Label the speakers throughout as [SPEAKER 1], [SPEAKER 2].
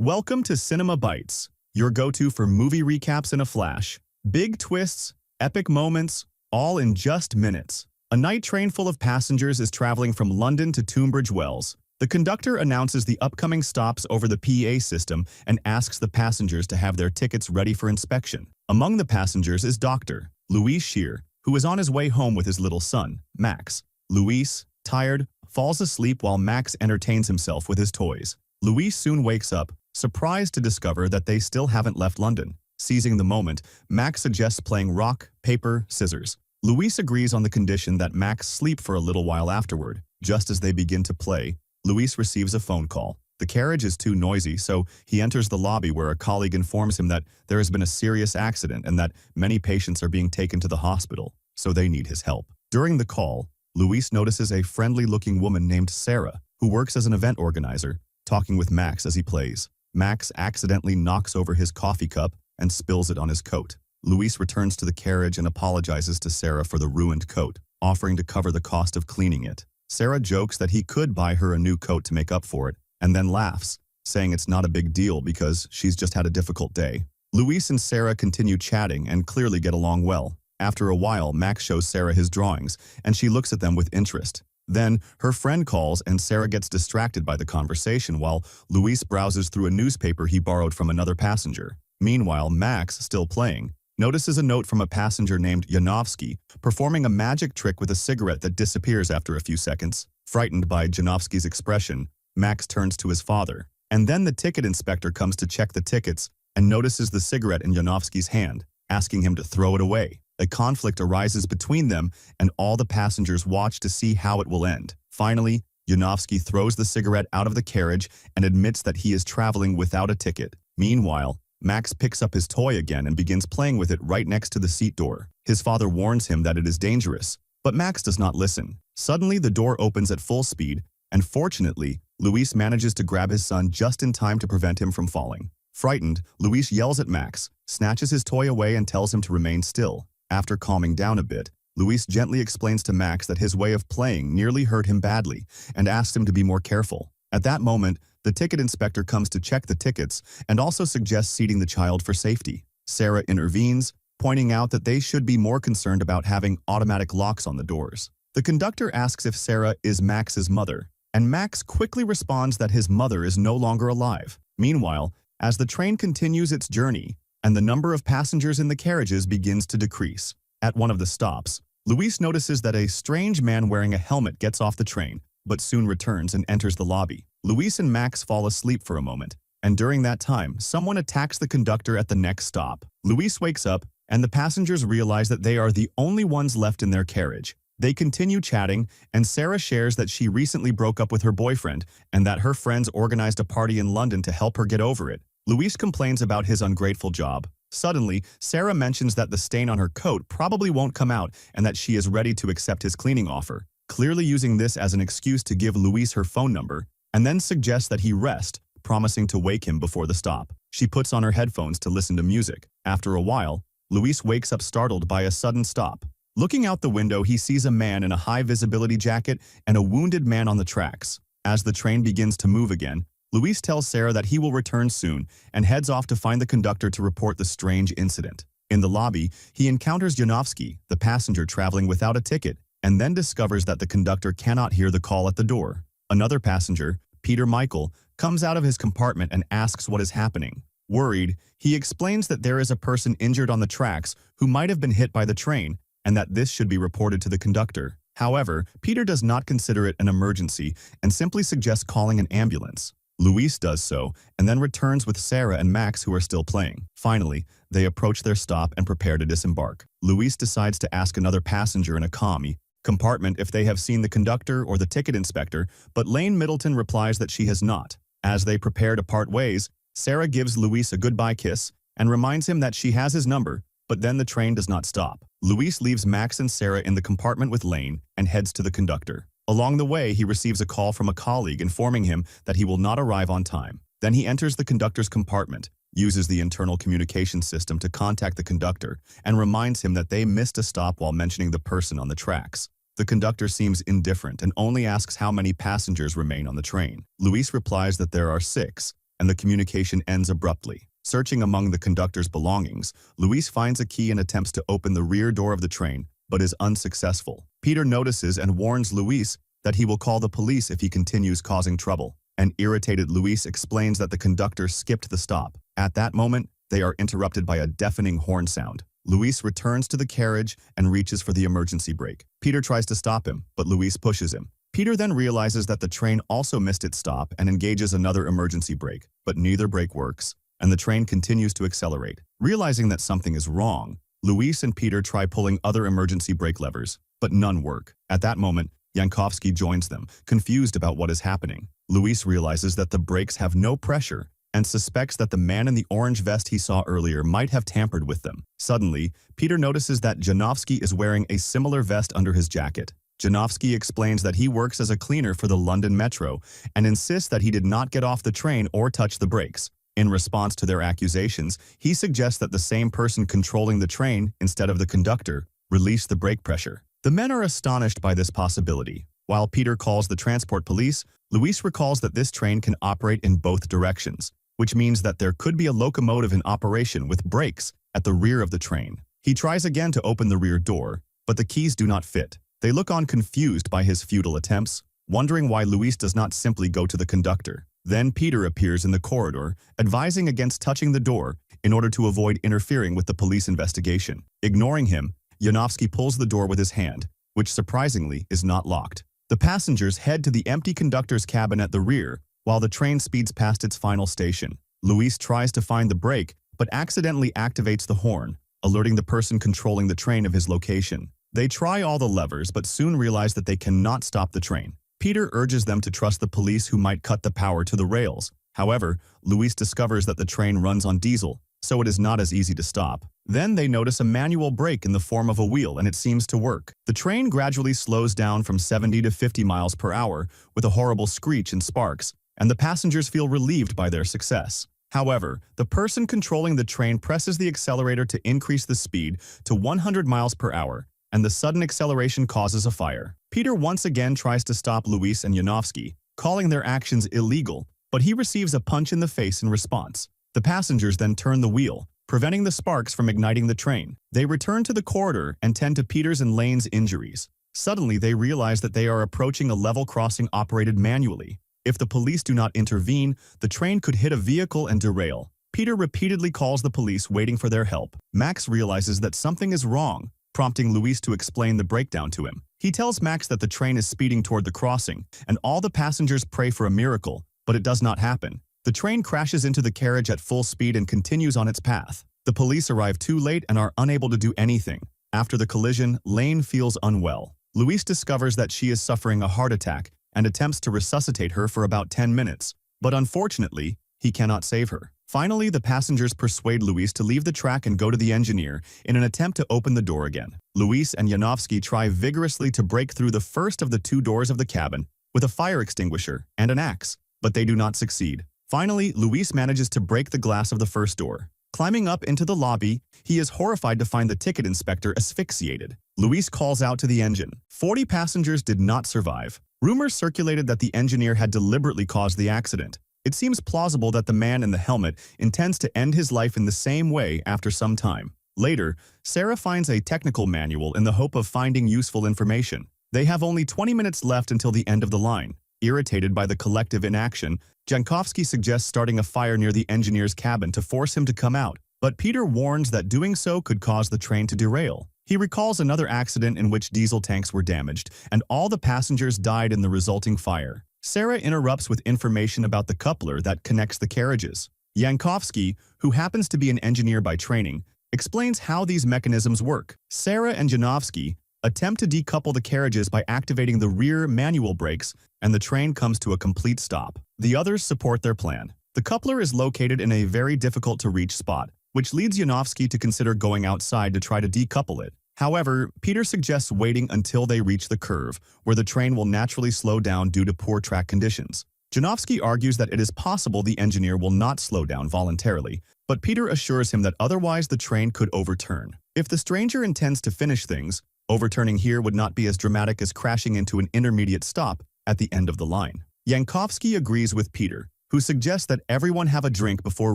[SPEAKER 1] Welcome to Cinema Bites, your go-to for movie recaps in a flash. Big twists, epic moments, all in just minutes. A night train full of passengers is traveling from London to Tunbridge Wells. The conductor announces the upcoming stops over the PA system and asks the passengers to have their tickets ready for inspection. Among the passengers is Dr. Louis Shear, who is on his way home with his little son, Max. Louis, tired, falls asleep while Max entertains himself with his toys. Louis soon wakes up, surprised to discover that they still haven't left London. Seizing the moment, Max suggests playing rock, paper, scissors. Louis agrees on the condition that Max sleep for a little while afterward. Just as they begin to play, Louis receives a phone call. The carriage is too noisy, so he enters the lobby where a colleague informs him that there has been a serious accident and that many patients are being taken to the hospital, so they need his help. During the call, Louis notices a friendly-looking woman named Sarah, who works as an event organizer, talking with Max as he plays. Max accidentally knocks over his coffee cup and spills it on his coat. Louis returns to the carriage and apologizes to Sarah for the ruined coat, offering to cover the cost of cleaning it. Sarah jokes that he could buy her a new coat to make up for it, and then laughs, saying it's not a big deal because she's just had a difficult day. Louis and Sarah continue chatting and clearly get along well. After a while, Max shows Sarah his drawings, and she looks at them with interest. Then, her friend calls and Sarah gets distracted by the conversation while Louis browses through a newspaper he borrowed from another passenger. Meanwhile, Max, still playing, notices a note from a passenger named Janowski performing a magic trick with a cigarette that disappears after a few seconds. Frightened by Janowski's expression, Max turns to his father. And then the ticket inspector comes to check the tickets and notices the cigarette in Janowski's hand, asking him to throw it away. A conflict arises between them, and all the passengers watch to see how it will end. Finally, Janowski throws the cigarette out of the carriage and admits that he is traveling without a ticket. Meanwhile, Max picks up his toy again and begins playing with it right next to the seat door. His father warns him that it is dangerous, but Max does not listen. Suddenly, the door opens at full speed, and fortunately, Louis manages to grab his son just in time to prevent him from falling. Frightened, Louis yells at Max, snatches his toy away and tells him to remain still. After calming down a bit, Louis gently explains to Max that his way of playing nearly hurt him badly and asks him to be more careful. At that moment, the ticket inspector comes to check the tickets and also suggests seating the child for safety. Sarah intervenes, pointing out that they should be more concerned about having automatic locks on the doors. The conductor asks if Sarah is Max's mother, and Max quickly responds that his mother is no longer alive. Meanwhile, as the train continues its journey, and the number of passengers in the carriages begins to decrease. At one of the stops, Louis notices that a strange man wearing a helmet gets off the train, but soon returns and enters the lobby. Louis and Max fall asleep for a moment, and during that time, someone attacks the conductor at the next stop. Louis wakes up, and the passengers realize that they are the only ones left in their carriage. They continue chatting, and Sarah shares that she recently broke up with her boyfriend and that her friends organized a party in London to help her get over it. Louis complains about his ungrateful job. Suddenly, Sarah mentions that the stain on her coat probably won't come out and that she is ready to accept his cleaning offer, clearly using this as an excuse to give Louis her phone number, and then suggests that he rest, promising to wake him before the stop. She puts on her headphones to listen to music. After a while, Louis wakes up startled by a sudden stop. Looking out the window, he sees a man in a high-visibility jacket and a wounded man on the tracks. As the train begins to move again, Louis tells Sarah that he will return soon and heads off to find the conductor to report the strange incident. In the lobby, he encounters Janowski, the passenger traveling without a ticket, and then discovers that the conductor cannot hear the call at the door. Another passenger, Peter Michael, comes out of his compartment and asks what is happening. Worried, he explains that there is a person injured on the tracks who might have been hit by the train and that this should be reported to the conductor. However, Peter does not consider it an emergency and simply suggests calling an ambulance. Louis does so, and then returns with Sarah and Max, who are still playing. Finally, they approach their stop and prepare to disembark. Louis decides to ask another passenger in a commie compartment if they have seen the conductor or the ticket inspector, but Lane Middleton replies that she has not. As they prepare to part ways, Sarah gives Louis a goodbye kiss and reminds him that she has his number, but then the train does not stop. Louis leaves Max and Sarah in the compartment with Lane and heads to the conductor. Along the way, he receives a call from a colleague informing him that he will not arrive on time. Then he enters the conductor's compartment, uses the internal communication system to contact the conductor, and reminds him that they missed a stop while mentioning the person on the tracks. The conductor seems indifferent and only asks how many passengers remain on the train. Louis replies that there are 6, and the communication ends abruptly. Searching among the conductor's belongings, Luis finds a key and attempts to open the rear door of the train, but is unsuccessful. Peter notices and warns Luis that he will call the police if he continues causing trouble. An irritated Luis explains that the conductor skipped the stop. At that moment, they are interrupted by a deafening horn sound. Luis returns to the carriage and reaches for the emergency brake. Peter tries to stop him, but Luis pushes him. Peter then realizes that the train also missed its stop and engages another emergency brake, but neither brake works, and the train continues to accelerate. Realizing that something is wrong, Luis and Peter try pulling other emergency brake levers, but none work. At that moment, Jankowski joins them, confused about what is happening. Luis realizes that the brakes have no pressure and suspects that the man in the orange vest he saw earlier might have tampered with them. Suddenly, Peter notices that Janowski is wearing a similar vest under his jacket. Janowski explains that he works as a cleaner for the London Metro and insists that he did not get off the train or touch the brakes. In response to their accusations, he suggests that the same person controlling the train, instead of the conductor, released the brake pressure. The men are astonished by this possibility. While Peter calls the transport police, Luis recalls that this train can operate in both directions, which means that there could be a locomotive in operation with brakes at the rear of the train. He tries again to open the rear door, but the keys do not fit. They look on confused by his futile attempts, wondering why Luis does not simply go to the conductor. Then Peter appears in the corridor, advising against touching the door in order to avoid interfering with the police investigation. Ignoring him, Janowski pulls the door with his hand, which surprisingly is not locked. The passengers head to the empty conductor's cabin at the rear, while the train speeds past its final station. Luis tries to find the brake, but accidentally activates the horn, alerting the person controlling the train of his location. They try all the levers but soon realize that they cannot stop the train. Peter urges them to trust the police who might cut the power to the rails. However, Luis discovers that the train runs on diesel, so it is not as easy to stop. Then they notice a manual brake in the form of a wheel and it seems to work. The train gradually slows down from 70 to 50 miles per hour with a horrible screech and sparks, and the passengers feel relieved by their success. However, the person controlling the train presses the accelerator to increase the speed to 100 miles per hour, and the sudden acceleration causes a fire. Peter once again tries to stop Luis and Janowski, calling their actions illegal, but he receives a punch in the face in response. The passengers then turn the wheel, preventing the sparks from igniting the train. They return to the corridor and tend to Peter's and Lane's injuries. Suddenly, they realize that they are approaching a level crossing operated manually. If the police do not intervene, the train could hit a vehicle and derail. Peter repeatedly calls the police, waiting for their help. Max realizes that something is wrong, prompting Luis to explain the breakdown to him. He tells Max that the train is speeding toward the crossing, and all the passengers pray for a miracle, but it does not happen. The train crashes into the carriage at full speed and continues on its path. The police arrive too late and are unable to do anything. After the collision, Lane feels unwell. Luis discovers that she is suffering a heart attack and attempts to resuscitate her for about 10 minutes, but unfortunately, he cannot save her. Finally, the passengers persuade Luis to leave the track and go to the engineer in an attempt to open the door again. Luis and Janowski try vigorously to break through the first of the two doors of the cabin with a fire extinguisher and an axe, but they do not succeed. Finally, Luis manages to break the glass of the first door. Climbing up into the lobby, he is horrified to find the ticket inspector asphyxiated. Luis calls out to the engine. 40 passengers did not survive. Rumors circulated that the engineer had deliberately caused the accident. It seems plausible that the man in the helmet intends to end his life in the same way after some time. Later, Sarah finds a technical manual in the hope of finding useful information. They have only 20 minutes left until the end of the line. Irritated by the collective inaction, Jankowski suggests starting a fire near the engineer's cabin to force him to come out, but Peter warns that doing so could cause the train to derail. He recalls another accident in which diesel tanks were damaged, and all the passengers died in the resulting fire. Sarah interrupts with information about the coupler that connects the carriages. Jankowski, who happens to be an engineer by training, explains how these mechanisms work. Sarah and Janowski attempt to decouple the carriages by activating the rear manual brakes, and the train comes to a complete stop. The others support their plan. The coupler is located in a very difficult-to-reach spot, which leads Janowski to consider going outside to try to decouple it. However, Peter suggests waiting until they reach the curve, where the train will naturally slow down due to poor track conditions. Janowski argues that it is possible the engineer will not slow down voluntarily, but Peter assures him that otherwise the train could overturn. If the stranger intends to finish things, overturning here would not be as dramatic as crashing into an intermediate stop at the end of the line. Jankowski agrees with Peter, who suggests that everyone have a drink before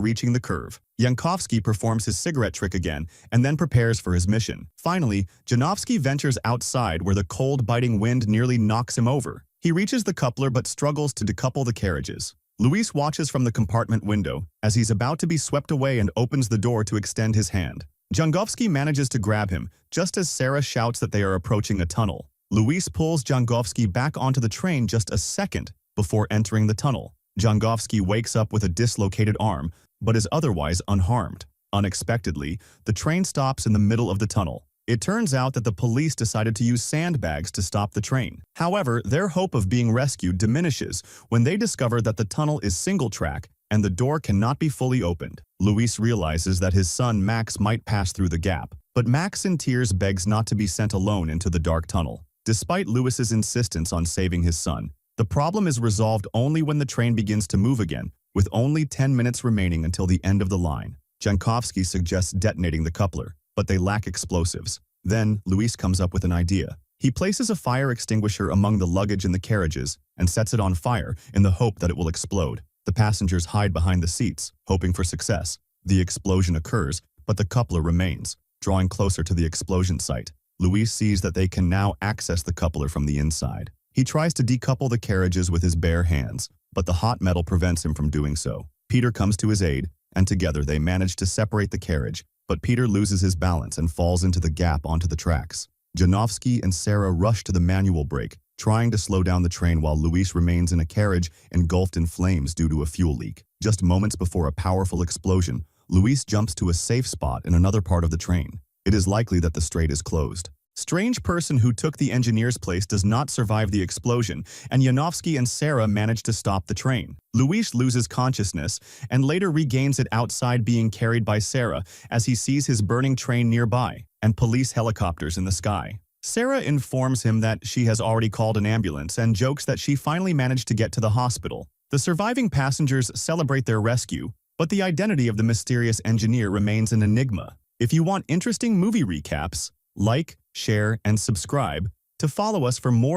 [SPEAKER 1] reaching the curve. Yankovsky performs his cigarette trick again and then prepares for his mission. Finally, Janovsky ventures outside where the cold, biting wind nearly knocks him over. He reaches the coupler but struggles to decouple the carriages. Luis watches from the compartment window as he's about to be swept away and opens the door to extend his hand. Jangovsky manages to grab him just as Sarah shouts that they are approaching a tunnel. Luis pulls Jangovsky back onto the train just a second before entering the tunnel. Jangovsky wakes up with a dislocated arm, but is otherwise unharmed. Unexpectedly, the train stops in the middle of the tunnel. It turns out that the police decided to use sandbags to stop the train. However, their hope of being rescued diminishes when they discover that the tunnel is single-track and the door cannot be fully opened. Luis realizes that his son Max might pass through the gap, but Max in tears begs not to be sent alone into the dark tunnel. Despite Luis's insistence on saving his son, the problem is resolved only when the train begins to move again, with only 10 minutes remaining until the end of the line. Jankovsky suggests detonating the coupler, but they lack explosives. Then, Luis comes up with an idea. He places a fire extinguisher among the luggage in the carriages and sets it on fire in the hope that it will explode. The passengers hide behind the seats, hoping for success. The explosion occurs, but the coupler remains. Drawing closer to the explosion site, Luis sees that they can now access the coupler from the inside. He tries to decouple the carriages with his bare hands, but the hot metal prevents him from doing so. Peter comes to his aid, and together they manage to separate the carriage, but Peter loses his balance and falls into the gap onto the tracks. Janovsky and Sarah rush to the manual brake, trying to slow down the train while Luis remains in a carriage engulfed in flames due to a fuel leak. Just moments before a powerful explosion, Luis jumps to a safe spot in another part of the train. It is likely that the strait is closed. Strange person who took the engineer's place does not survive the explosion, and Janovsky and Sarah manage to stop the train. Luis loses consciousness and later regains it outside, being carried by Sarah as he sees his burning train nearby and police helicopters in the sky. Sarah informs him that she has already called an ambulance and jokes that she finally managed to get to the hospital. The surviving passengers celebrate their rescue, but the identity of the mysterious engineer remains an enigma. If you want interesting movie recaps, like, share, and subscribe to follow us for more